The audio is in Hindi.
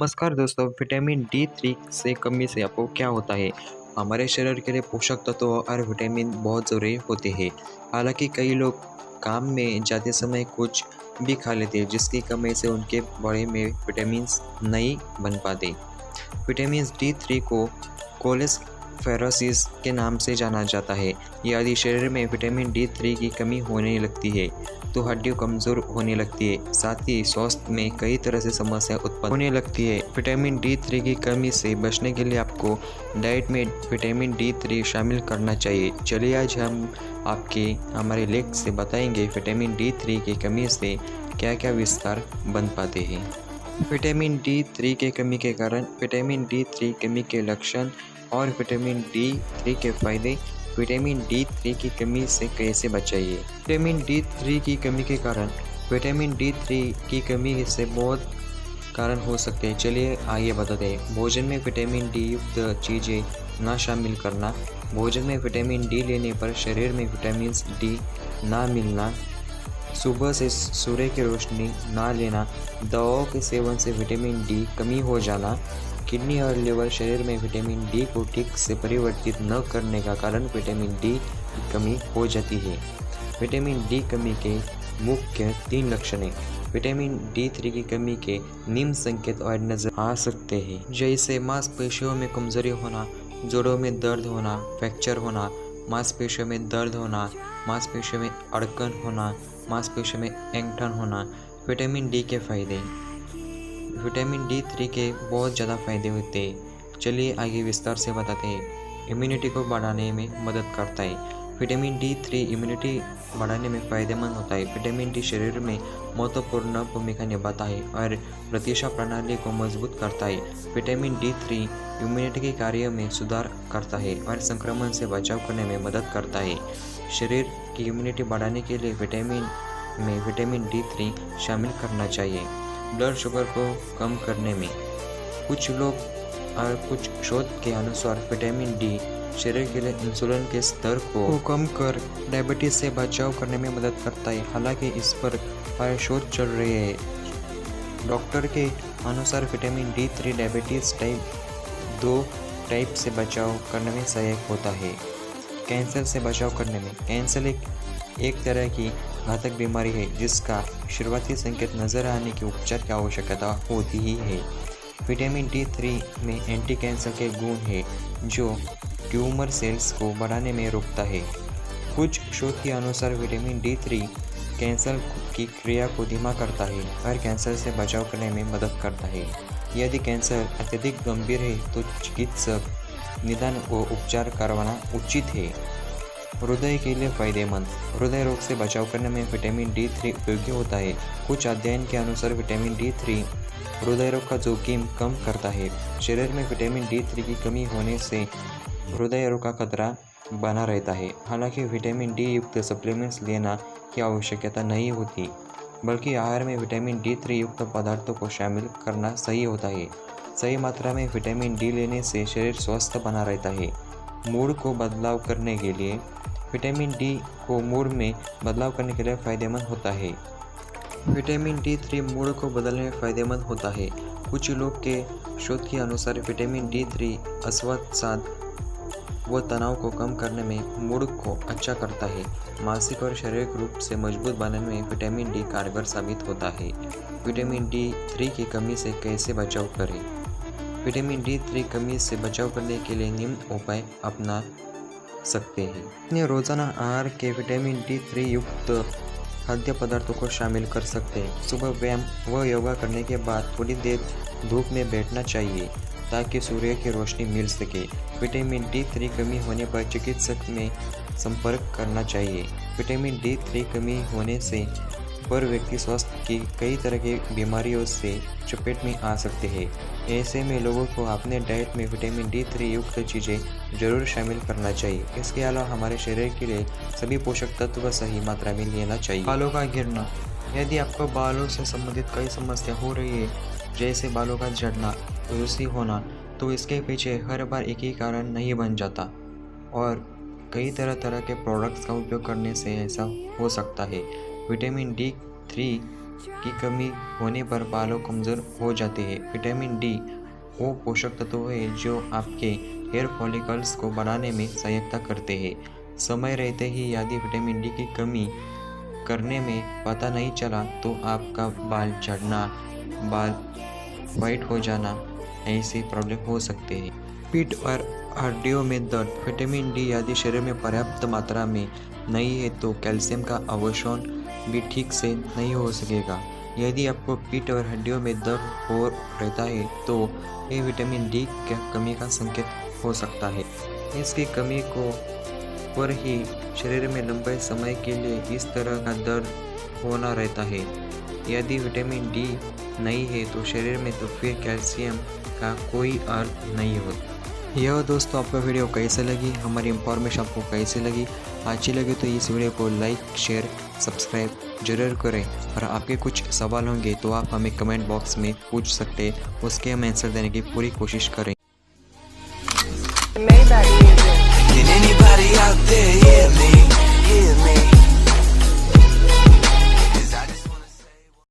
नमस्कार दोस्तों, विटामिन D3 से कमी से आपको क्या होता है? हमारे शरीर के लिए पोषक तत्व और विटामिन बहुत ज़रूरी होते हैं। हालांकि कई लोग काम में जाते समय कुछ भी खा लेते हैं, जिसकी कमी से उनके बॉडी में विटामिन्स नहीं बन पाते। विटामिन D3 को कोलेस्फेरोसिस के नाम से जाना जाता है। यदि शरीर में विटामिन D3 की कमी होने लगती है तो हड्डियाँ कमज़ोर होने लगती है, साथ ही स्वास्थ्य में कई तरह से समस्या उत्पन्न होने लगती है। विटामिन D3 की कमी से बचने के लिए आपको डाइट में विटामिन D3 शामिल करना चाहिए। चलिए आज हम हमारे लेख से बताएंगे विटामिन D3 की कमी से क्या क्या विस्तार बन पाते हैं। विटामिन D3 के कमी के कारण विटामिन D3 कमी के लक्षण और विटामिन D3 के फायदे। विटामिन D3 की कमी से कैसे बचाइए? विटामिन D3 की कमी के कारण विटामिन D3 की कमी से बहुत कारण हो सकते हैं। चलिए आइए बताते हैं। भोजन में विटामिन D युक्त चीज़ें ना शामिल करना। भोजन में विटामिन D लेने पर शरीर में विटामिन D ना मिलना। सुबह से सूर्य की रोशनी ना लेना। दवाओं के सेवन से विटामिन D कमी हो जाना। किडनी और लिवर शरीर में विटामिन D को ठीक से परिवर्तित न करने का कारण विटामिन D की कमी हो जाती है। विटामिन D कमी के मुख्य 3 लक्षण हैं। विटामिन D3 की कमी के निम्न संकेत और नजर आ सकते हैं, जैसे मांसपेशियों में कमजोरी होना, जोड़ों में दर्द होना, फ्रैक्चर होना, मांसपेशियों में दर्द होना, मांसपेशियों में अड़कन होना, मांसपेशियों में ऐंठन होना। विटामिन D के फायदे। विटामिन D3 के बहुत ज़्यादा फायदे होते हैं। चलिए आगे विस्तार से बताते हैं। इम्यूनिटी को बढ़ाने में मदद करता है। विटामिन D3 इम्यूनिटी बढ़ाने में फ़ायदेमंद होता है। विटामिन D शरीर में महत्वपूर्ण भूमिका निभाता है और प्रतिरक्षा प्रणाली को मजबूत करता है। विटामिन D3 इम्यूनिटी के कार्य में सुधार करता है और संक्रमण से बचाव करने में मदद करता है। शरीर की इम्यूनिटी बढ़ाने के लिए विटामिन D3 शामिल करना चाहिए। ब्लड शुगर को कम करने में कुछ शोध के अनुसार विटामिन D शरीर के लिए इंसुलिन के स्तर को कम कर डायबिटीज से बचाव करने में मदद करता है। हालांकि इस पर शोध चल रही है। डॉक्टर के अनुसार विटामिन D3 डायबिटीज टाइप 2 से बचाव करने में सहायक होता है। कैंसर से बचाव करने में कैंसर एक तरह की घातक बीमारी है, जिसका शुरुआती संकेत नजर आने की उपचार की आवश्यकता होती ही है। विटामिन D3 में एंटी कैंसर के गुण हैं, जो ट्यूमर सेल्स को बढ़ाने में रोकता है। कुछ शोध के अनुसार विटामिन D3 कैंसर की क्रिया को धीमा करता है और कैंसर से बचाव करने में मदद करता है। यदि कैंसर अत्यधिक गंभीर है तो चिकित्सक निदान व उपचार करवाना उचित है। हृदय के लिए फायदेमंद। हृदय रोग से बचाव करने में विटामिन D3 उपयोगी होता है। कुछ अध्ययन के अनुसार विटामिन D3 हृदय रोग का जोखिम कम करता है। शरीर में विटामिन D3 की कमी होने से हृदय रोग का खतरा बना रहता है। हालांकि विटामिन D युक्त सप्लीमेंट्स लेना की आवश्यकता नहीं होती, बल्कि आहार में विटामिन D3 युक्त पदार्थों को शामिल करना सही होता है। सही मात्रा में विटामिन D लेने से शरीर स्वस्थ बना रहता है। मूड को बदलाव करने के लिए विटामिन D को मूड में बदलाव करने के लिए फ़ायदेमंद होता है। विटामिन D3 मूड को बदलने में फ़ायदेमंद होता है। कुछ लोग के शोध के अनुसार विटामिन D3 अवसाद व तनाव को कम करने में मूड को अच्छा करता है। मानसिक और शारीरिक रूप से मजबूत बनाने में विटामिन D कारगर साबित होता है। विटामिन D3 की कमी से कैसे बचाव करें? विटामिन D3 कमी से बचाव करने के लिए निम्न उपाय अपना सकते हैं। अपने रोजाना आहार के विटामिन D3 युक्त खाद्य पदार्थों को शामिल कर सकते हैं। सुबह व्यायाम व योगा करने के बाद थोड़ी देर धूप में बैठना चाहिए ताकि सूर्य की रोशनी मिल सके। विटामिन D3 कमी होने पर चिकित्सक में संपर्क करना चाहिए। विटामिन D3 कमी होने से पर व्यक्ति स्वास्थ्य की कई तरह की बीमारियों से चपेट में आ सकते हैं। ऐसे में लोगों को अपने डाइट में विटामिन D3 युक्त चीज़ें जरूर शामिल करना चाहिए। इसके अलावा हमारे शरीर के लिए सभी पोषक तत्व सही मात्रा में लेना चाहिए। बालों का गिरना। यदि आपको बालों से संबंधित कई समस्या हो रही है, जैसे बालों का झड़ना, रूसी होना, तो इसके पीछे हर बार एक ही कारण नहीं बन जाता और कई तरह के प्रोडक्ट्स का उपयोग करने से ऐसा हो सकता है। विटामिन D3 की कमी होने पर बालों कमज़ोर हो जाते हैं। विटामिन डी वो पोषक तत्व है जो आपके हेयर फॉलिकल्स को बढ़ाने में सहायता करते हैं। समय रहते ही यदि विटामिन डी की कमी करने में पता नहीं चला तो आपका बाल झड़ना, बाल वाइट हो जाना ऐसे प्रॉब्लम हो सकते हैं। पीठ और हड्डियों में दर्द। विटामिन डी यदि शरीर में पर्याप्त मात्रा में नहीं है तो कैल्शियम का अवशोषण भी ठीक से नहीं हो सकेगा। यदि आपको पीठ और हड्डियों में दर्द हो रहता है तो ये विटामिन डी की कमी का संकेत हो सकता है। इसकी कमी को पर ही शरीर में लंबे समय के लिए इस तरह का दर्द होना रहता है। यदि विटामिन डी नहीं है तो शरीर में तो फिर कैल्शियम का कोई अर्थ नहीं होता। यह दोस्तों आपका वीडियो कैसे लगी, हमारी इंफॉर्मेशन आपको कैसे लगी, अच्छी लगी तो इस वीडियो को लाइक शेयर सब्सक्राइब जरूर करें। और आपके कुछ सवाल होंगे तो आप हमें कमेंट बॉक्स में पूछ सकते हैं, उसके हम आंसर देने की पूरी कोशिश करें। Can anybody out there